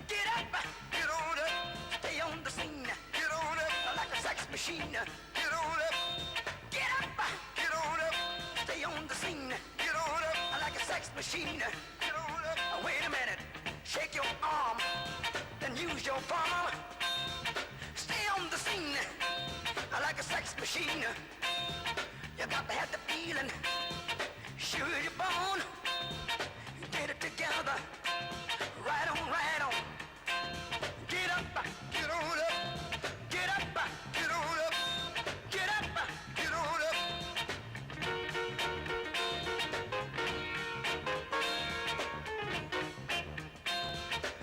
Get up, get on up, stay on the scene. Get on up like a sex machine. Get on up, get up, get on up, stay on the scene. Get on up like a sex machine. Get on up. Wait a minute, shake your arm, then use your palm. Stay on the scene like a sex machine. You got to have the feeling, sure you're born. Get it together, right on, right on. Get up, get on up, get up, get on up, get up, get on up.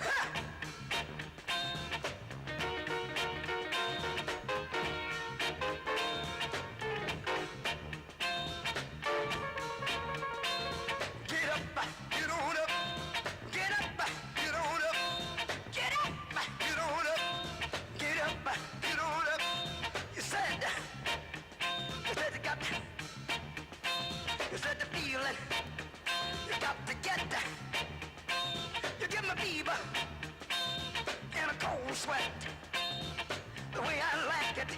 Ha! Get up, get on up, get up, get on up, get up, get on up, get up, get on up. You said you said the feeling, you got to get that. You give me fever and a cold sweat. The way I like it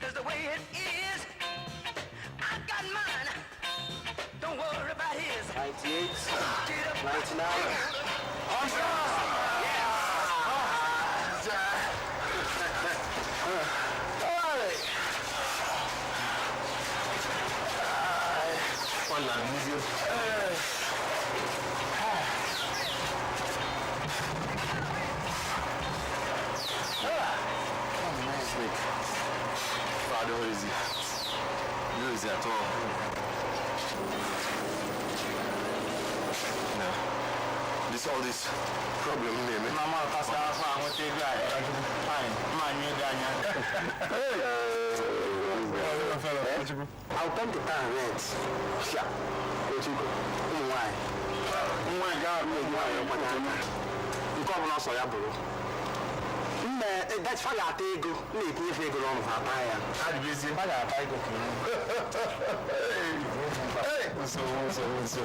is the way it is. I got mine. Don't worry about his. 98, Get up, 99. One man, Father, who is he? Who is he at all? No. All this problem, name. Mama, pass out. I'm going to take that. Fine. Man, you're done. I'll come to town, right? Sure. Why? Oh my God, you come on, so that's why I take you. Need to go on Papaya. I'd be busy, but I go. Hey, so.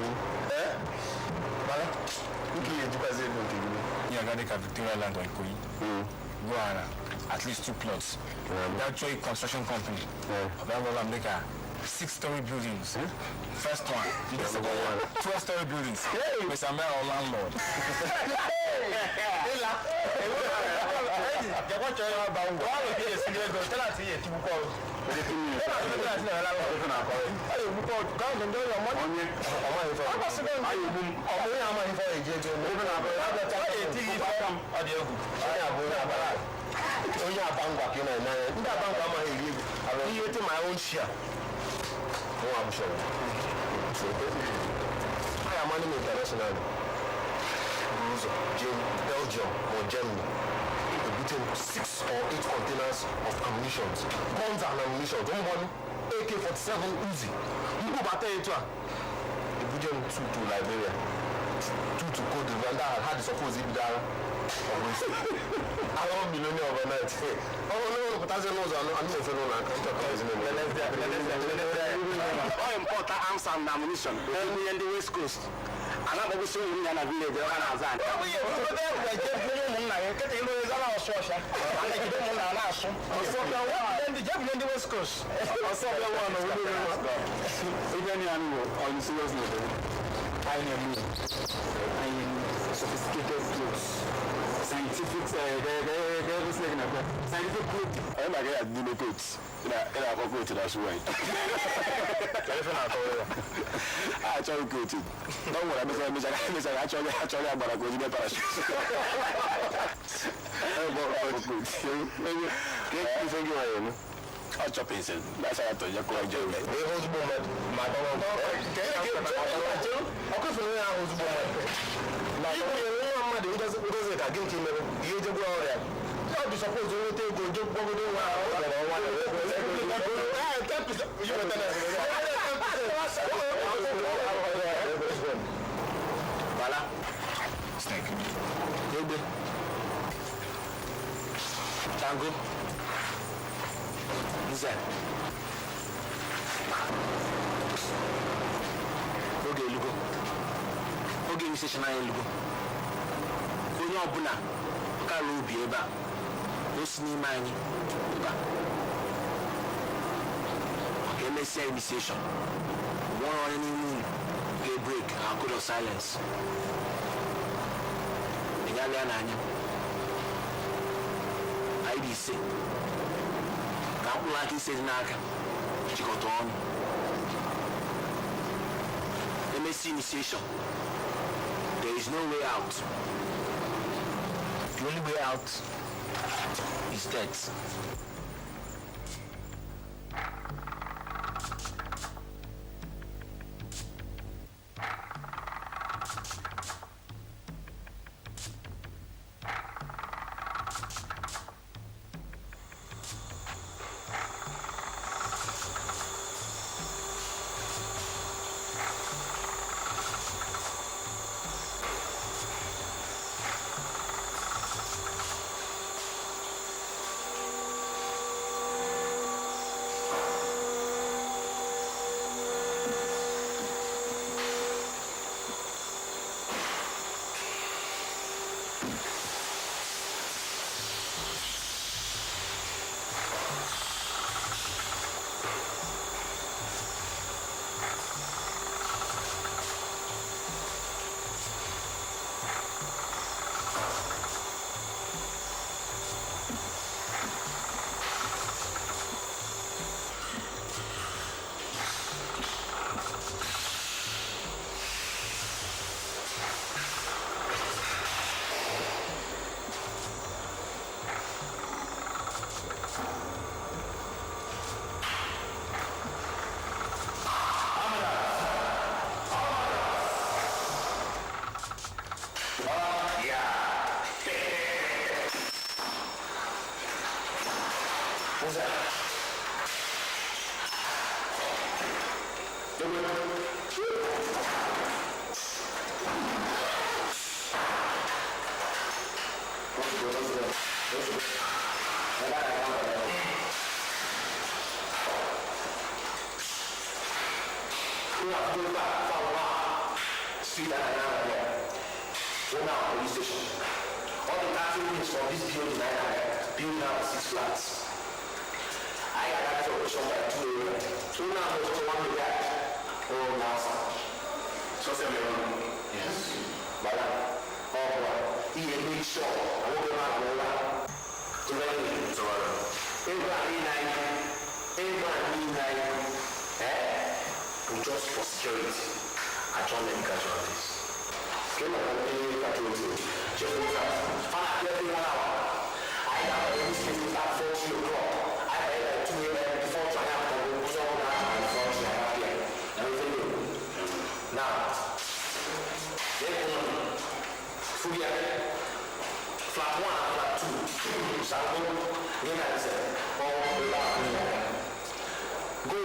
You got the Victoria Land or Ikoyi. Go on, at least 2 plots. That joy construction company. That will make a 6-story buildings. First one, the second one, 12-story buildings. Mr. Mayor or landlord. I am money international. Belgium or Germany. Between 6 or 8 containers of ammunition, guns and ammunition. Don't want AK-47 easy. You go back there to to Liberia, 2 to Cote d'Ivoire. That had supposed to be there. I don't millionaire overnight. Oh no, but as I know, I'm not feeling like I'm all important arms and ammunition. Only in the West Coast. I'm not going to show you in a village. I'm not going to the West Coast. I am sophisticated clothes. Scientific scientific clothes. I'm not going to do the clothes. I'm not going to that's why. I actually quoted. Don't worry, actually I'm going to go to the parachute. I'll chop in. That's how I told you. Go and jail. Tango. Listen. Okay, look. Okay, you say Shana, look. ọbụla ọkara obi ebe a o si n'ime anyị pụta maka emesịa initiation nwere onye n'ime unu ga-break our code of silence ịnyala ya n'anya anyị dị ise ka mkpụrụ aka ise dị n'aka jikọta ọnụ emesịa initiation. There is no way out. The only way out is death. Just for security, I joined the casualties. Came up with any casualty. Just look at every 1 hour. I got a sleep at 40 o'clock. I had at 2 a.m. before I have to go so that and before I have here. Everything new. Now, fully flat 1 and flat 2. Sample, you can say, all the last go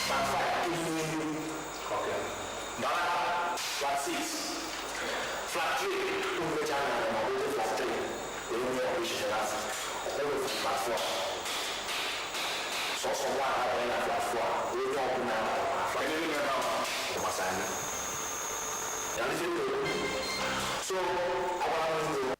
flat 5. Okay. Now, flat 6. Flat 3. Flat 3. The only operation has all flat 4. So one I flat 4. We don't open now. Flat 3. So I want to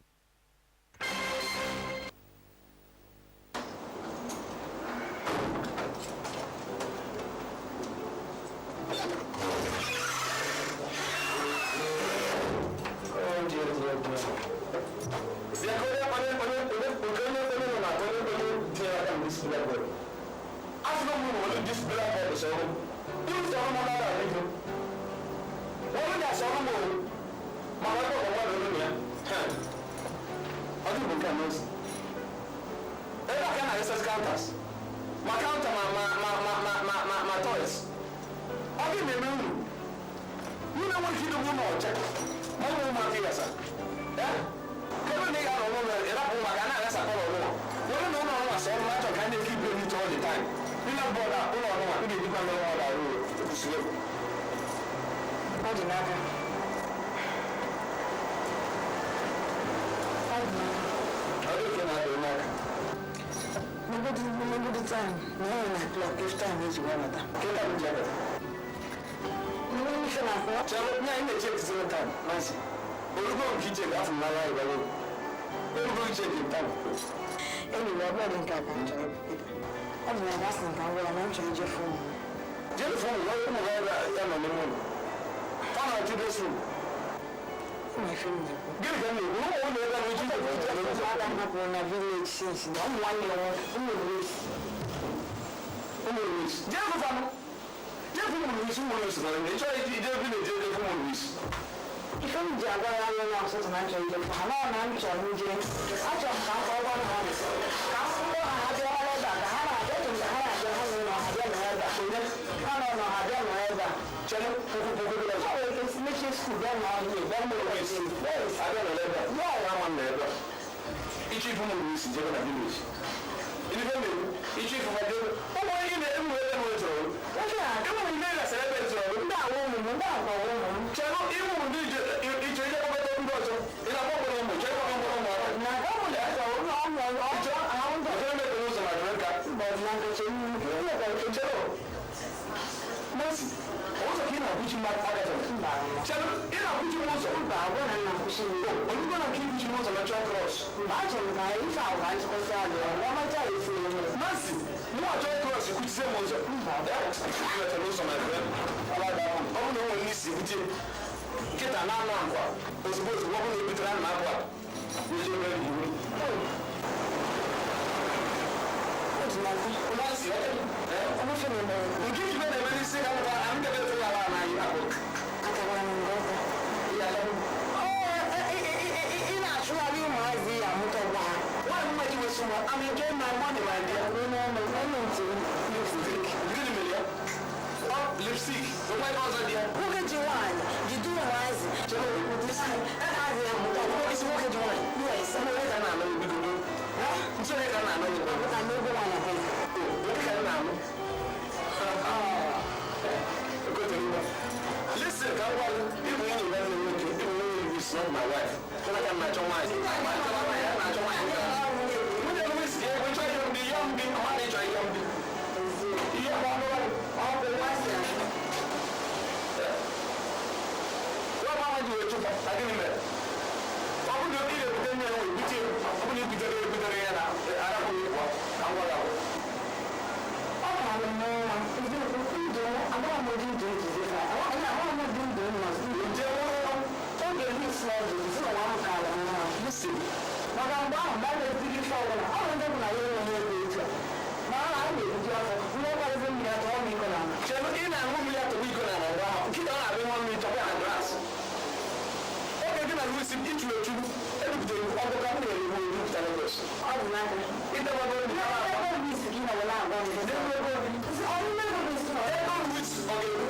Olùkọ́ kìí láti máa wá ìwọ́wọ́. Olùkọ́ kìí ṣe tán. Ẹni ìwọ ọgbọ́dọ̀ nǹkan àkànjọ ọdún ẹ̀dá sì nǹkan wọ́n náà ń tún jẹ́ fún mi. Jẹ́ fún mi lọ́wọ́ mọ̀ lọ́wọ́ yànnà ní mọ̀. Fáwọn àti dé sùn. Ó máa fi mi. Gírí kan ní ìwé owó ní ẹgbẹ́ mi jíjẹ́ fún ìjọba. Wọ́n dá nípa ọ̀nà village since ní ọmọ wọn ni wọn ọmọ ìrèsì. Ọmọ ìrèsì. Jẹ́ fún fanu. Jẹ́ fún ìrèsì mọ̀ ní ìsìnkú ní ìjọ ìdí village jẹ́ fún ìrèsì. Ìfẹ́ mi jẹ́ agbára lọ náà sọ́tún náà jẹ́ ìjẹ́ fún àná náà ń jọ ní jẹ́. Àjọ nǹkan kọ́ ọgbọ́n náà ní. Kà á fún wọn àjọ ọlọ́dà kà á náà àjọ ìjọba á náà àjọ hàn nínú àjọ mẹ́rẹ́dà. Kánà náà àjọ mẹ́rẹ́dà. Jẹ́nu kókókókó lọ. Báwo ni kí méjì sùn bẹ́ẹ̀ náà yé bẹ́ẹ̀ mọ̀ ọ́ sí. Bẹ́ẹ̀ àjọ mẹ́rẹ́dà. Yóò wá wọn mẹ́rẹ́dà. Ìjì fún ìrèsì jẹ́ fún village. Ìdílé mi ìjì fún ọjọ́. Ọmọ yìí ni ẹ̀mú ẹ̀mú ẹ̀ sọ̀rọ̀. Ẹ̀mú mi ní ìrẹsẹ̀ ẹ̀bẹ̀ sọ̀rọ̀. Nígbà wo mú nígbà àgbà wo mú. Jẹ́nu ìmú ní ìjọ ìjọ ọgbẹ́ tó ń bọ̀ sọ. Ìlànà ọgbọ́n ọmọ ìjọ ọgbọ́n ọmọ ọmọ. Nàgbọ́n lè sọ ọmọ ọmọ ọjọ́ àwọn tó. Ọjọ́ mẹ́ta ló sọ̀rọ̀ àjọ mẹ́ta. Bọ̀dù náà kò ṣe ní ìlú ẹ̀kọ́ Jẹ́nu mọ́sì ọwọ́ sọ kí ìnà àbújì máa padà sọ. Jẹ́nu ìnà àbújì mọ́ sọ. Nígbà àwọn náà kò ṣe ní. Olùkọ́ náà kí ìbújì mọ́ sọ lọ́jọ́ cross. Bájọ̀ nǹkan ìfà àwọn àti kọ́sí àlọ́ ọ̀rọ̀ ọmọ jẹ́ ìfẹ́ mi. Mọ́sì mú àjọ cross kú ti sẹ́ mọ́ sọ. Ìrẹsẹ̀ ló sọ̀rọ̀ ẹ̀fẹ́. Ọmọ náà wọ̀ ní ìsìnkú kita nanu akwa ozugbo ozugbo ọ bụla ebutere anụ akwa ihe mere iwu nke ibe na-eme n'isi ha ngwa na ndị ebe ya ala anaghị akpụ ị na-achụgharị ụmụazị ya amụta ọgwa ha nwaanyị mmadụ wesị mụ ama ike ma mma dị ma dị gịnị mere ya lipstik onwe ebe ọzọ dị ya nwoke ji nwaanyị jide ụmụazị isi nwoke ji nwaanyị onye ka na-anọ ebigodo ntị onye ka na-anọ ebigodo na n'oge nwaanyị bụ onye ka na-anọ listen ka ngwa ịbụ nwunye na nne nwoke ịbụ nwunye is not my wife onye ka na-achọ nwaanyị na-achọ nwaanyị nwunye m isi ego ịchọ ihe ndị ihe ndị ọma na ịchọ ihe ndị ihe ọma ọbụ nwaanyị ji wee chụpụ adịghị mere ọ bụrụ na ị ga-ebute nye ya ebute ọ bụrụ na ebutere ya na arapụghị ịkwa ka ngwa ga ọ bara m nwa ndụ agbaghị m ụdị ndụ njizi ha onye agbaghị m ụdị ndụ nọ nje oge ndị slọdụ zi ụwa m kara nwa maka mgbe ahụ mgbe a na-ebiri ife ọbụla ọ bụ ndị bụ na ya enweghị ego etu a ma a na-ebuji ọkụ ndị ọgbarịzi mmiri atọ ọmụ iko na ala chelu ị na-aṅụ mmiri atọgbu iko na ala mgbe ahụ nkịta ọ na-abịa nwa mmiri chọkwa ya na glasị oge gị na Luis ịchụrụ echuru ebuputere ọgụ ka m na-eri iwu ebupụta Lagos ọ bụ n'aka ịdebado ndị ebe isi gị na wele agwa m ego Luis ọ ga-ebu